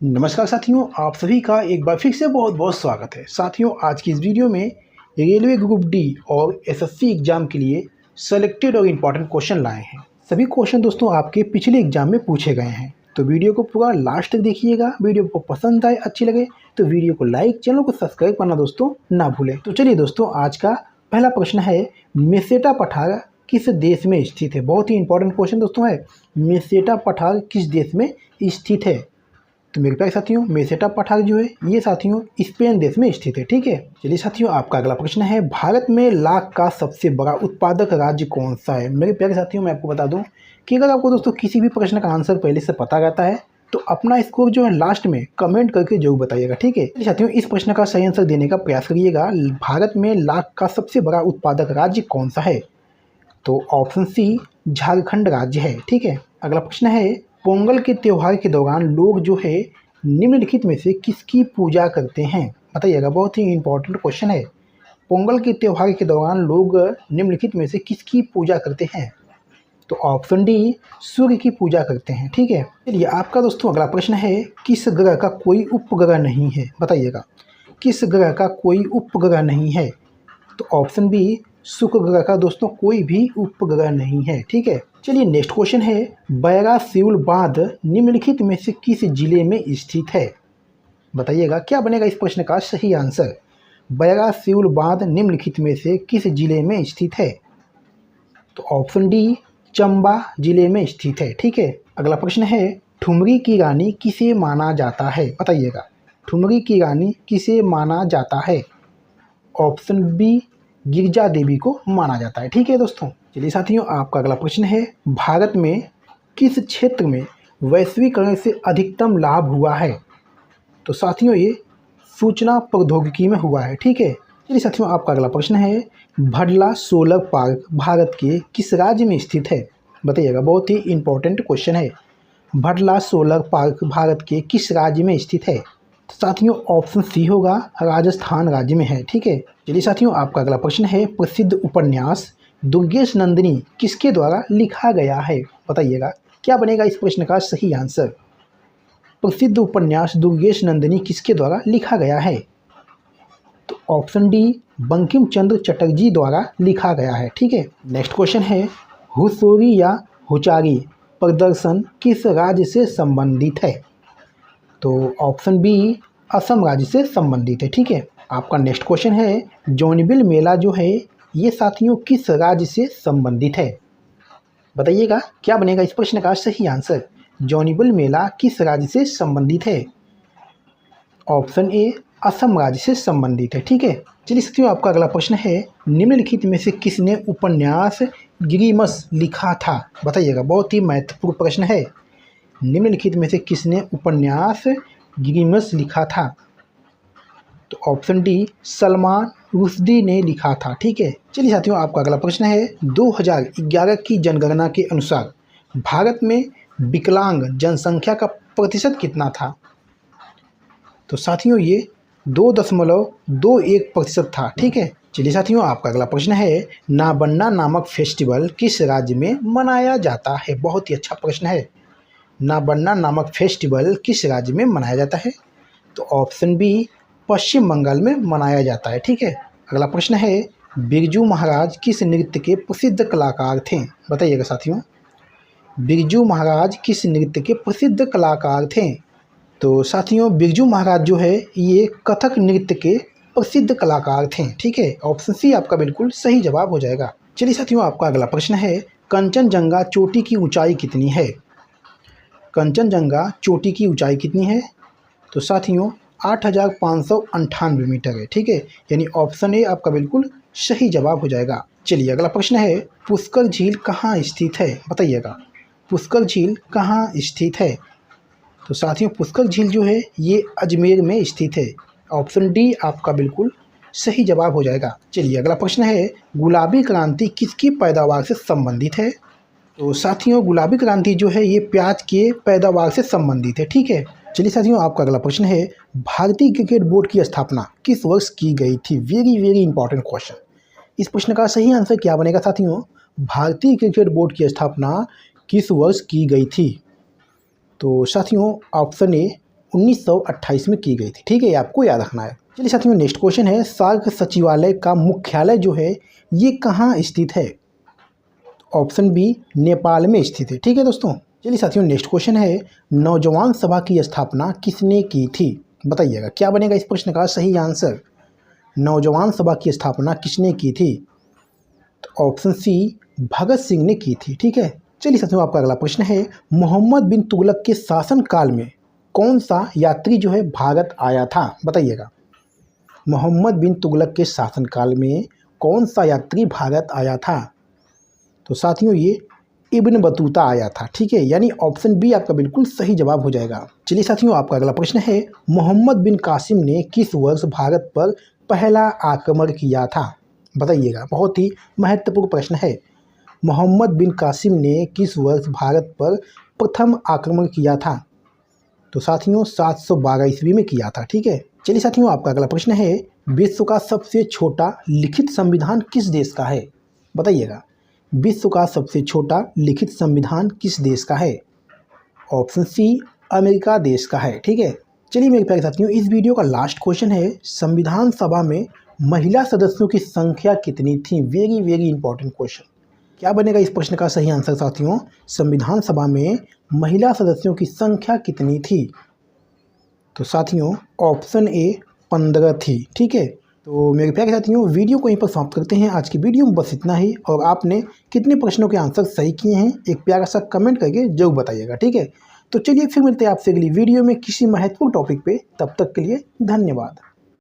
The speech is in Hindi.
नमस्कार साथियों, आप सभी का एक बार फिर से बहुत बहुत स्वागत है। साथियों, आज की इस वीडियो में रेलवे ग्रुप डी और एसएससी एग्जाम के लिए सेलेक्टेड और इम्पॉर्टेंट क्वेश्चन लाए हैं। सभी क्वेश्चन दोस्तों आपके पिछले एग्जाम में पूछे गए हैं, तो वीडियो को पूरा लास्ट तक देखिएगा। वीडियो को पसंद आए, अच्छी लगे तो वीडियो को लाइक, चैनल को सब्सक्राइब करना दोस्तों ना भूलें। तो चलिए दोस्तों, आज का पहला प्रश्न है, मेसेटा पठार किस देश में स्थित है। बहुत ही इंपॉर्टेंट क्वेश्चन दोस्तों है, मेसेटा पठार किस देश में स्थित है। तो मेरे प्यारे साथियों, मेसेटा पठार जो है ये साथियों स्पेन देश में स्थित है। ठीक है, चलिए साथियों, आपका अगला प्रश्न है, भारत में लाख का सबसे बड़ा उत्पादक राज्य कौन सा है। मेरे प्यारे साथियों, मैं आपको बता दूं कि अगर आपको दोस्तों किसी भी प्रश्न का आंसर पहले से पता रहता है तो अपना स्कोर जो है लास्ट में कमेंट करके जरूर बताइएगा। ठीक है साथियों, इस प्रश्न का सही आंसर देने का प्रयास करिएगा। भारत में लाख का सबसे बड़ा उत्पादक राज्य कौन सा है, तो ऑप्शन सी झारखंड राज्य है। ठीक है, अगला प्रश्न है, पोंगल के त्यौहार के दौरान लोग जो है निम्नलिखित में से किसकी पूजा करते हैं। बताइएगा, बहुत ही इंपॉर्टेंट क्वेश्चन है। पोंगल के त्यौहार के दौरान लोग निम्नलिखित में से किसकी पूजा करते हैं, तो ऑप्शन डी सूर्य की पूजा करते हैं। ठीक है, चलिए आपका दोस्तों अगला प्रश्न है, किस ग्रह का कोई उपग्रह नहीं है। बताइएगा, किस ग्रह का कोई उपग्रह नहीं है, तो ऑप्शन बी शुक्र ग्रह का दोस्तों कोई भी उपग्रह नहीं है। ठीक है, चलिए नेक्स्ट क्वेश्चन है, बैरासिउल बांध निम्नलिखित में से किस जिले में स्थित है। बताइएगा, क्या बनेगा इस प्रश्न का सही आंसर। बैरासिउल बांध निम्नलिखित में से किस जिले में स्थित है, तो ऑप्शन डी चंबा जिले में स्थित है। ठीक है, अगला प्रश्न है, ठुमरी की रानी किसे माना जाता है। बताइएगा, ठुमरी की रानी किसे माना जाता है, ऑप्शन बी गिरजा देवी को माना जाता है। ठीक है दोस्तों, चलिए साथियों, आपका अगला प्रश्न है, भारत में किस क्षेत्र में वैश्वीकरण से अधिकतम लाभ हुआ है, तो साथियों ये सूचना प्रौद्योगिकी में हुआ है। ठीक है, चलिए साथियों, आपका अगला प्रश्न है, भडला सोलर पार्क भारत के किस राज्य में स्थित है। बताइएगा, बहुत ही इंपॉर्टेंट क्वेश्चन है। भडला सोलर पार्क भारत के किस राज्य में स्थित है, साथियों ऑप्शन सी होगा, राजस्थान राज्य में है। ठीक है, चलिए साथियों, आपका अगला प्रश्न है, प्रसिद्ध उपन्यास दुर्गेश नंदिनी किसके द्वारा लिखा गया है। बताइएगा, क्या बनेगा इस प्रश्न का सही आंसर। प्रसिद्ध उपन्यास दुर्गेश नंदिनी किसके द्वारा लिखा गया है, तो ऑप्शन डी बंकिम चंद्र चटर्जी द्वारा लिखा गया है। ठीक है, नेक्स्ट क्वेश्चन है, हुसोरी या हुचारी प्रदर्शन किस राज्य से संबंधित है, तो ऑप्शन बी असम राज्य से संबंधित है। ठीक है, आपका नेक्स्ट क्वेश्चन है, जौनबिल मेला जो है ये साथियों किस राज्य से संबंधित है। बताइएगा, क्या बनेगा इस प्रश्न का सही आंसर। जौनबिल मेला किस राज्य से संबंधित है, ऑप्शन ए असम राज्य से संबंधित है। ठीक है, चलिए साथियों, आपका अगला प्रश्न है, निम्नलिखित में से किसने उपन्यास गिरिमस लिखा था। बताइएगा, बहुत ही महत्वपूर्ण प्रश्न है। निम्नलिखित में से किसने उपन्यास गिरिमस लिखा था, तो ऑप्शन डी सलमान रुश्दी ने लिखा था। ठीक है, चलिए साथियों, आपका अगला प्रश्न है, 2011 की जनगणना के अनुसार भारत में विकलांग जनसंख्या का प्रतिशत कितना था, तो साथियों ये 2.21% था। ठीक है, चलिए साथियों, आपका अगला प्रश्न है, नाबन्ना नामक फेस्टिवल किस राज्य में मनाया जाता है। बहुत ही अच्छा प्रश्न है। नाबन्ना नामक फेस्टिवल किस राज्य में मनाया जाता है, तो ऑप्शन बी पश्चिम बंगाल में मनाया जाता है। ठीक है, अगला प्रश्न है, बिरजू महाराज किस नृत्य के प्रसिद्ध कलाकार थे। बताइएगा साथियों, बिरजू महाराज किस नृत्य के प्रसिद्ध कलाकार थे, तो साथियों बिरजू महाराज जो है ये कथक नृत्य के प्रसिद्ध कलाकार थे। ठीक है, ऑप्शन सी आपका बिल्कुल सही जवाब हो जाएगा। चलिए साथियों, आपका अगला प्रश्न है, कंचनजंगा चोटी की ऊंचाई कितनी है। कंचनजंगा चोटी की ऊंचाई कितनी है, तो साथियों 8,598 मीटर है। ठीक है, यानी ऑप्शन ए आपका बिल्कुल सही जवाब हो जाएगा। चलिए अगला प्रश्न है, पुष्कर झील कहाँ स्थित है। बताइएगा, पुष्कर झील कहाँ स्थित है, तो साथियों पुष्कर झील जो है ये अजमेर में स्थित है। ऑप्शन डी आपका बिल्कुल सही जवाब हो जाएगा। चलिए अगला प्रश्न है, गुलाबी क्रांति किसकी पैदावार से संबंधित है, तो साथियों गुलाबी क्रांति जो है ये प्याज के पैदावार से संबंधित है। ठीक है, चलिए साथियों, आपका अगला प्रश्न है, भारतीय क्रिकेट बोर्ड की स्थापना किस वर्ष की गई थी। Very very important question. इस प्रश्न का सही आंसर क्या बनेगा साथियों, भारतीय क्रिकेट बोर्ड की स्थापना किस वर्ष की गई थी, तो साथियों ऑप्शन ए 1928 में की गई थी। ठीक है, ये आपको याद रखना है। चलिए साथियों, नेक्स्ट क्वेश्चन है, सार्क सचिवालय का मुख्यालय जो है ये कहाँ स्थित है? ऑप्शन बी, नेपाल में स्थित है। ठीक है दोस्तों। चलिए साथियों, नेक्स्ट क्वेश्चन है, नौजवान सभा की स्थापना किसने की थी? बताइएगा क्या बनेगा इस प्रश्न का सही आंसर। नौजवान सभा की स्थापना किसने की थी? तो ऑप्शन सी, भगत सिंह ने की थी। ठीक है। चलिए साथियों, आपका अगला प्रश्न है, मोहम्मद बिन तुगलक के शासन काल में कौन सा यात्री जो है भारत आया था? बताइएगा। मोहम्मद बिन तुगलक के शासनकाल में कौन सा यात्री भारत आया था? तो साथियों, ये इब्न बतूता आया था। ठीक है, यानी ऑप्शन बी आपका बिल्कुल सही जवाब हो जाएगा। चलिए साथियों, आपका अगला प्रश्न है, मोहम्मद बिन कासिम ने किस वर्ष भारत पर पहला आक्रमण किया था? बताइएगा, बहुत ही महत्वपूर्ण प्रश्न है। मोहम्मद बिन कासिम ने किस वर्ष भारत पर प्रथम आक्रमण किया था? तो साथियों, 712 ईस्वी में किया था। ठीक है। चलिए साथियों, आपका अगला प्रश्न है, विश्व का सबसे छोटा लिखित संविधान किस देश का है? बताइएगा। विश्व का सबसे छोटा लिखित संविधान किस देश का है? ऑप्शन सी, अमेरिका देश का है। ठीक है। चलिए मेरे प्यारे साथियों, इस वीडियो का लास्ट क्वेश्चन है, संविधान सभा में महिला सदस्यों की संख्या कितनी थी? Very very important question. क्या बनेगा इस प्रश्न का सही आंसर साथियों? संविधान सभा में महिला सदस्यों की संख्या कितनी थी? तो साथियों, ऑप्शन ए 15 थी। ठीक है। तो मेरे प्यारे साथियों, वीडियो को यहीं पर समाप्त करते हैं। आज की वीडियो में बस इतना ही, और आपने कितने प्रश्नों के आंसर सही किए हैं एक प्यारा सा कमेंट करके जरूर बताइएगा। ठीक है। तो चलिए फिर मिलते हैं आपसे अगली वीडियो में किसी महत्वपूर्ण टॉपिक पे। तब तक के लिए धन्यवाद।